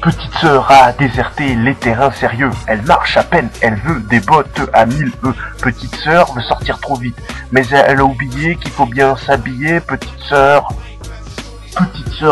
Petite sœur a déserté les terrains sérieux. Elle marche à peine, elle veut des bottes à 1000 E. Petite sœur veut sortir trop vite, mais elle a oublié qu'il faut bien s'habiller. Petite sœur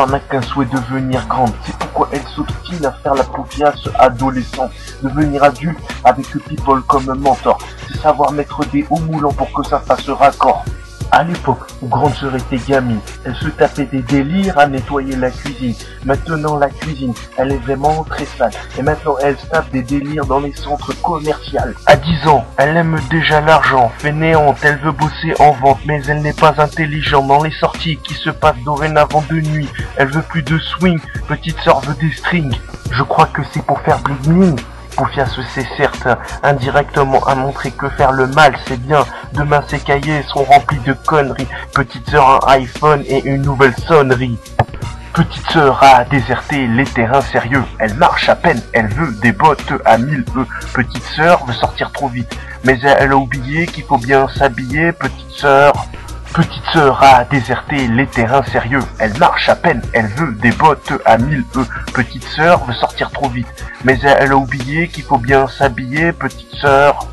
n'a qu'un souhait, devenir grande. C'est pourquoi elle s'obstine à faire la paupiasse adolescente. Devenir adulte avec le people comme mentor. C'est savoir mettre des hauts moulants pour que ça fasse raccord. À l'époque où grande sœur était gamine, elle se tapait des délires à nettoyer la cuisine. Maintenant la cuisine, elle est vraiment très sale. Et maintenant elle se tape des délires dans les centres commerciaux. À 10 ans, elle aime déjà l'argent, fainéante, elle veut bosser en vente, mais elle n'est pas intelligente dans les sorties qui se passent dorénavant de nuit. Elle veut plus de swing, petite sœur veut des strings. Je crois que c'est pour faire bling bling. Poufias c'est certes indirectement à montrer que faire le mal c'est bien. Demain ses cahiers sont remplis de conneries. Petite sœur un iPhone et une nouvelle sonnerie. Petite sœur a déserté les terrains sérieux. Elle marche à peine, elle veut des bottes à 1000 E. Petite sœur veut sortir trop vite, mais elle a oublié qu'il faut bien s'habiller. Petite sœur a déserté les terrains sérieux. Elle marche à peine, elle veut des bottes à 1000 E. Petite sœur veut sortir trop vite, mais elle a oublié qu'il faut bien s'habiller. Petite sœur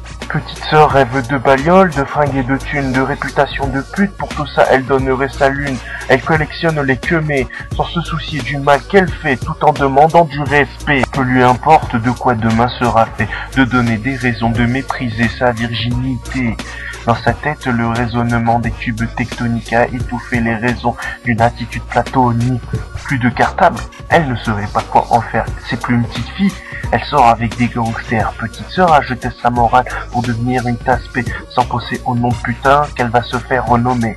rêve de bagnole, de fringues et de thunes, de réputation de pute. Pour tout ça, elle donnerait sa lune. Elle collectionne les queumés, sans se soucier du mal qu'elle fait, tout en demandant du respect. Peu lui importe de quoi demain sera fait, de donner des raisons de mépriser sa virginité. Dans sa tête, le raisonnement des tubes tectoniques a étouffé les raisons d'une attitude platonique. Plus de cartable, elle ne saurait pas quoi en faire. C'est plus une petite fille, elle sort avec des gangsters. Petite sœur a jeté sa morale pour devenir une tasse-paix, sans penser au nom de putain qu'elle va se faire renommer.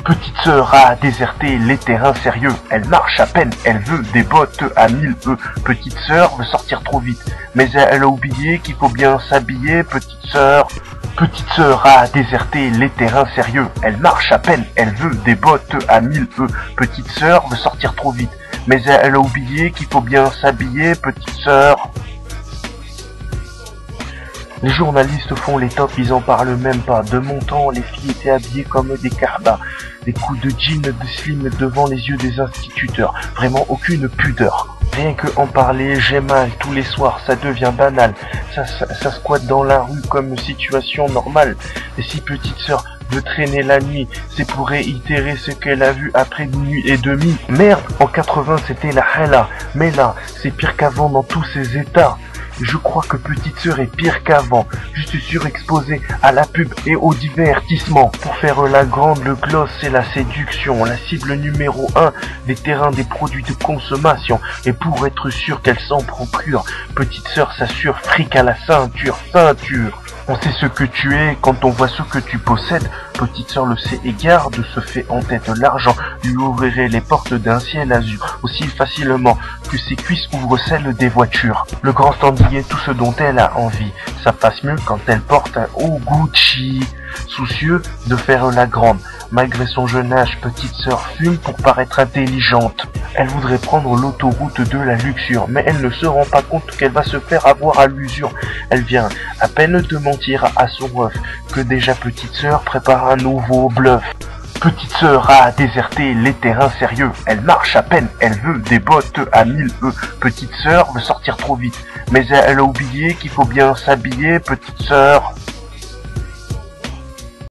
Petite sœur a déserté les terrains sérieux. Elle marche à peine, elle veut des bottes à 1000 E. Petite sœur veut sortir trop vite, mais elle a oublié qu'il faut bien s'habiller. Petite sœur a déserté les terrains sérieux. Elle marche à peine, elle veut des bottes à 1000 E. Petite sœur veut sortir trop vite, mais elle a oublié qu'il faut bien s'habiller. Petite sœur. Les journalistes font les tops, ils en parlent même pas. De mon temps, les filles étaient habillées comme des carbas. Des coups de jean de slim devant les yeux des instituteurs. Vraiment aucune pudeur. Rien que en parler, j'ai mal. Tous les soirs, ça devient banal. Ça squatte dans la rue comme situation normale. Et si petite sœur veut traîner la nuit, c'est pour réitérer ce qu'elle a vu après une nuit et demie. Merde, en 80 c'était la hala. Mais là, c'est pire qu'avant dans tous ces états. Je crois que petite sœur est pire qu'avant, juste surexposée à la pub et au divertissement. Pour faire la grande, le gloss c'est la séduction, la cible numéro 1 des terrains des produits de consommation. Et pour être sûr qu'elle s'en procure, petite sœur s'assure fric à la ceinture. On sait ce que tu es quand on voit ce que tu possèdes. Petite sœur le sait et garde, se fait en tête l'argent. Lui ouvrirait les portes d'un ciel azur aussi facilement que ses cuisses ouvrent celles des voitures. Le grand standy est tout ce dont elle a envie. Ça passe mieux quand elle porte un haut Gucci. Soucieux de faire la grande. Malgré son jeune âge, petite sœur fume pour paraître intelligente. Elle voudrait prendre l'autoroute de la luxure, mais elle ne se rend pas compte qu'elle va se faire avoir à l'usure. Elle vient à peine de mentir à son ref, que déjà petite sœur prépare un nouveau bluff. Petite sœur a déserté les terrains sérieux. Elle marche à peine, elle veut des bottes à 1000 E. Petite sœur veut sortir trop vite, mais elle a oublié qu'il faut bien s'habiller. Petite sœur.